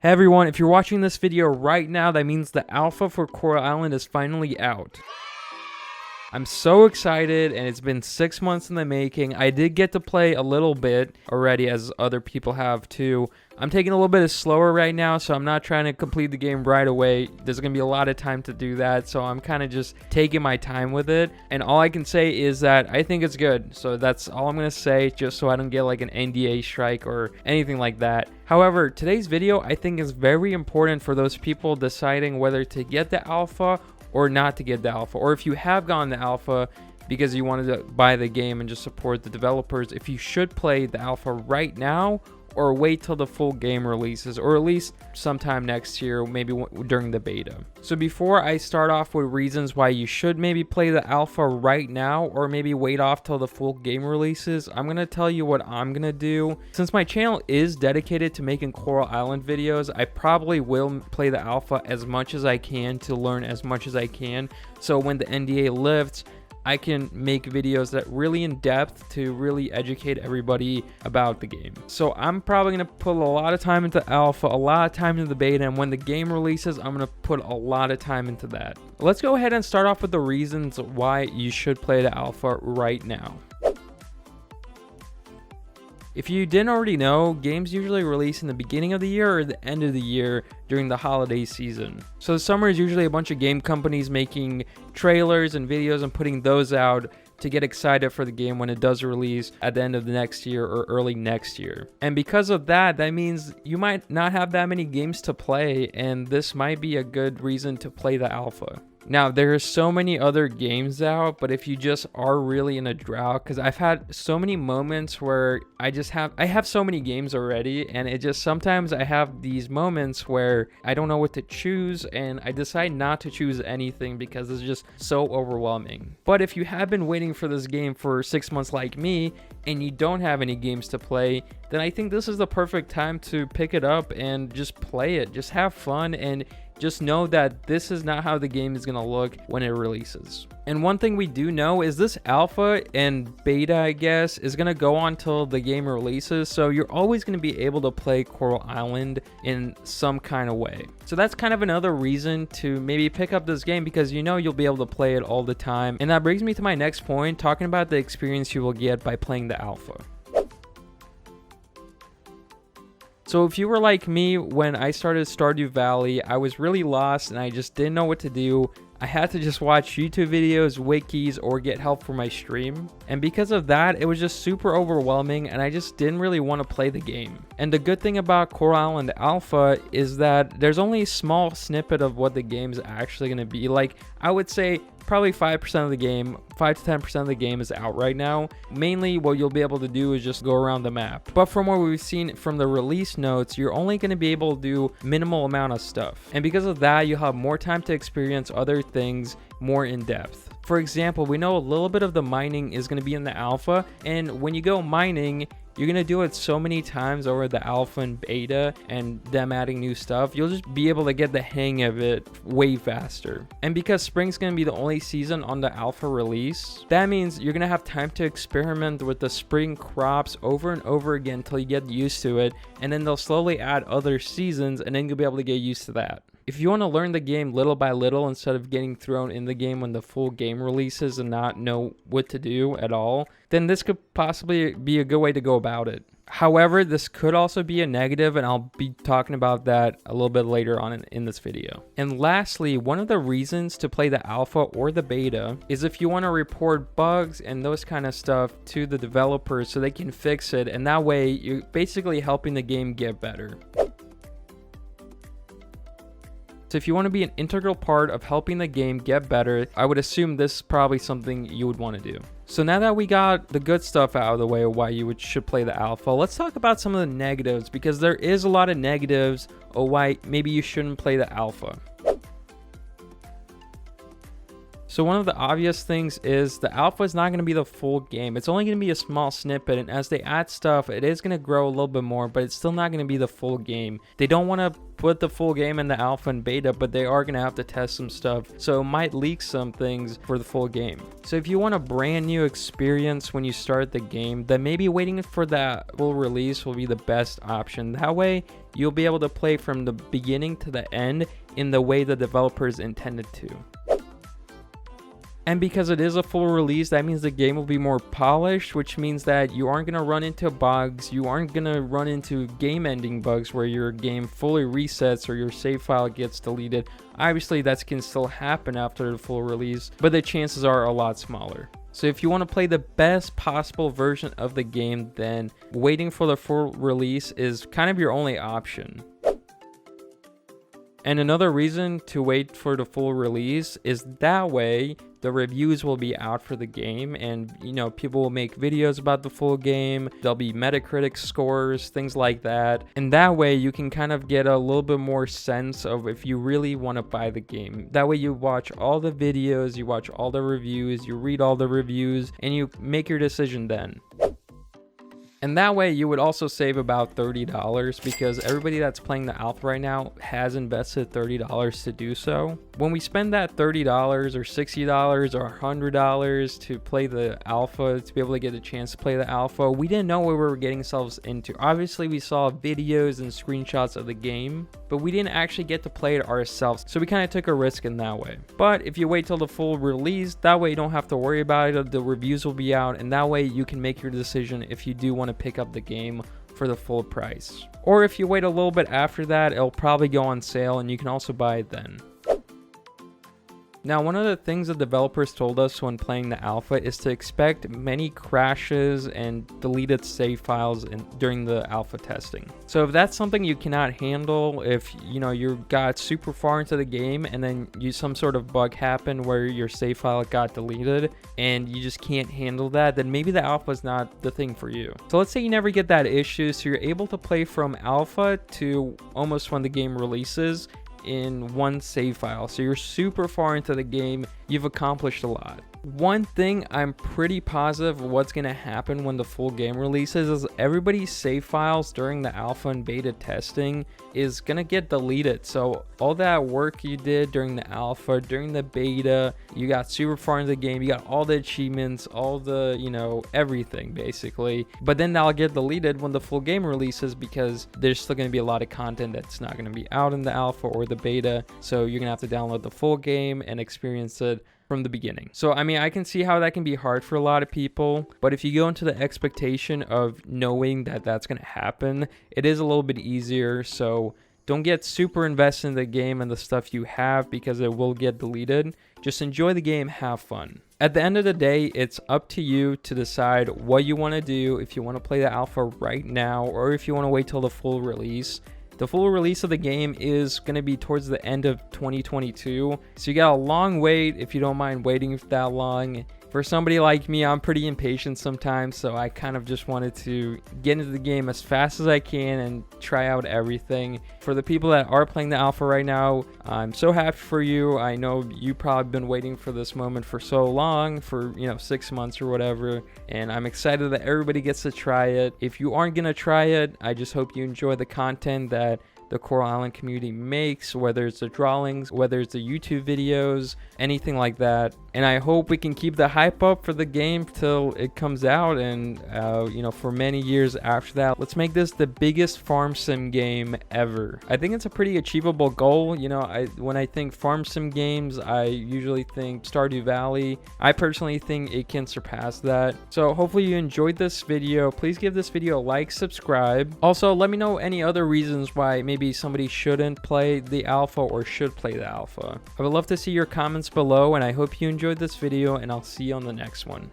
Hey everyone, if you're watching this video right now, that means the alpha for Coral Island is finally out. I'm so excited, and it's been 6 months in the making. I did get to play a little bit already, as other people have too. I'm taking a little bit slower right now, so I'm not trying to complete the game right away. There's going to be a lot of time to do that, so I'm kind of just taking my time with it. And all I can say is that I think it's good. So that's all I'm going to say, just so I don't get like an NDA strike or anything like that. However, today's video I think is very important for those people deciding whether to get the alpha or not to get the alpha, or if you have gotten the alpha because you wanted to buy the game and just support the developers, if you should play the alpha right now or wait till the full game releases, or at least sometime next year, maybe during the beta. So before I start off with reasons why you should maybe play the alpha right now or maybe wait off till the full game releases, I'm gonna tell you what I'm gonna do. Since my channel is dedicated to making Coral Island videos, I probably will play the alpha as much as I can to learn as much as I can, so when the NDA lifts, I can make videos that really in depth to really educate everybody about the game. So I'm probably gonna put a lot of time into alpha, a lot of time into the beta, and when the game releases, I'm gonna put a lot of time into that. Let's go ahead and start off with the reasons why you should play the alpha right now. If you didn't already know, games usually release in the beginning of the year or the end of the year during the holiday season. So the summer is usually a bunch of game companies making trailers and videos and putting those out to get excited for the game when it does release at the end of the next year or early next year. And because of that, that means you might not have that many games to play, and this might be a good reason to play the alpha. Now, there are so many other games out, but if you just are really in a drought, because I've had so many moments where I have so many games already, and it just sometimes I have these moments where I don't know what to choose, and I decide not to choose anything because it's just so overwhelming. But if you have been waiting for this game for 6 months like me, and you don't have any games to play, then I think this is the perfect time to pick it up and just play it. Just have fun, and just know that this is not how the game is going to look when it releases. And one thing we do know is this alpha and beta, I guess, is going to go on till the game releases. So you're always going to be able to play Coral Island in some kind of way. So that's kind of another reason to maybe pick up this game, because you know you'll be able to play it all the time. And that brings me to my next point, talking about the experience you will get by playing the alpha. So if you were like me when I started Stardew Valley, I was really lost and I just didn't know what to do. I had to just watch YouTube videos, wikis, or get help for my stream. And because of that, it was just super overwhelming and I just didn't really want to play the game. And the good thing about Coral Island Alpha is that there's only a small snippet of what the game's actually going to be. Like, I would say probably 5% of the game, 5 to 10% of the game is out right now. Mainly what you'll be able to do is just go around the map. But from what we've seen from the release notes, you're only going to be able to do minimal amount of stuff. And because of that, you'll have more time to experience other things more in depth. For example, we know a little bit of the mining is going to be in the alpha, and when you go mining, you're going to do it so many times over the alpha and beta and them adding new stuff, you'll just be able to get the hang of it way faster. And because spring's going to be the only season on the alpha release, that means you're going to have time to experiment with the spring crops over and over again until you get used to it, and then they'll slowly add other seasons, and then you'll be able to get used to that. If you want to learn the game little by little instead of getting thrown in the game when the full game releases and not know what to do at all, then this could possibly be a good way to go about it. However, this could also be a negative, and I'll be talking about that a little bit later on in this video. And lastly, one of the reasons to play the alpha or the beta is if you want to report bugs and those kind of stuff to the developers so they can fix it, and that way you're basically helping the game get better. So if you want to be an integral part of helping the game get better, I would assume this is probably something you would want to do. So now that we got the good stuff out of the way of why you should play the alpha, let's talk about some of the negatives, because there is a lot of negatives of why maybe you shouldn't play the alpha. So one of the obvious things is the alpha is not going to be the full game. It's only going to be a small snippet, and as they add stuff, it is going to grow a little bit more, but it's still not going to be the full game. They don't want to put the full game in the alpha and beta, but they are going to have to test some stuff, so it might leak some things for the full game. So if you want a brand new experience when you start the game, then maybe waiting for that full release will be the best option. That way you'll be able to play from the beginning to the end in the way the developers intended to. And because it is a full release, that means the game will be more polished, which means that you aren't going to run into bugs, you aren't going to run into game ending bugs where your game fully resets or your save file gets deleted. Obviously that can still happen after the full release, but the chances are a lot smaller. So if you want to play the best possible version of the game, then waiting for the full release is kind of your only option. And another reason to wait for the full release is that way the reviews will be out for the game, and people will make videos about the full game. There'll be Metacritic scores, things like that, and that way you can kind of get a little bit more sense of if you really want to buy the game. That way you watch all the videos, you watch all the reviews, you read all the reviews, and you make your decision then. And that way you would also save about $30 because everybody that's playing the alpha right now has invested $30 to do so. When we spend that $30 or $60 or $100 to play the alpha, to be able to get a chance to play the alpha, we didn't know what we were getting ourselves into. Obviously we saw videos and screenshots of the game, but we didn't actually get to play it ourselves. So we kind of took a risk in that way. But if you wait till the full release, that way you don't have to worry about it. The reviews will be out, and that way you can make your decision if you do want to pick up the game for the full price. Or if you wait a little bit after that, it'll probably go on sale and you can also buy it then. Now, one of the things the developers told us when playing the alpha is to expect many crashes and deleted save files during the alpha testing. So if that's something you cannot handle, if you got super far into the game and then some sort of bug happened where your save file got deleted and you just can't handle that, then maybe the alpha is not the thing for you. So let's say you never get that issue, so you're able to play from alpha to almost when the game releases in one save file. So you're super far into the game, you've accomplished a lot. One thing I'm pretty positive what's going to happen when the full game releases is everybody's save files during the alpha and beta testing is going to get deleted. So all that work you did during the alpha, during the beta, you got super far into the game, you got all the achievements, all the, everything basically. But then that'll get deleted when the full game releases because there's still going to be a lot of content that's not going to be out in the alpha or the beta. So you're going to have to download the full game and experience it from the beginning. So I can see how that can be hard for a lot of people, but if you go into the expectation of knowing that that's going to happen, it is a little bit easier. So don't get super invested in the game and the stuff you have because it will get deleted. Just enjoy the game, have fun. At the end of the day, it's up to you to decide what you want to do, if you want to play the alpha right now or if you want to wait till the full release. The full release of the game is going to be towards the end of 2022, so you got a long wait if you don't mind waiting that long. For somebody like me, I'm pretty impatient sometimes, so I kind of just wanted to get into the game as fast as I can and try out everything. For the people that are playing the alpha right now, I'm so happy for you. I know you probably been waiting for this moment for so long, for 6 months or whatever, and I'm excited that everybody gets to try it. If you aren't gonna try it, I just hope you enjoy the content that the Coral Island community makes, whether it's the drawings, whether it's the YouTube videos, anything like that. And I hope we can keep the hype up for the game till it comes out, and for many years after that. Let's make this the biggest farm sim game ever. I think it's a pretty achievable goal. When I think farm sim games, I usually think Stardew Valley. I personally think it can surpass that. So hopefully you enjoyed this video. Please give this video a like, subscribe. Also, let me know any other reasons why maybe somebody shouldn't play the alpha or should play the alpha. I would love to see your comments below, and I hope you enjoyed this video, and I'll see you on the next one.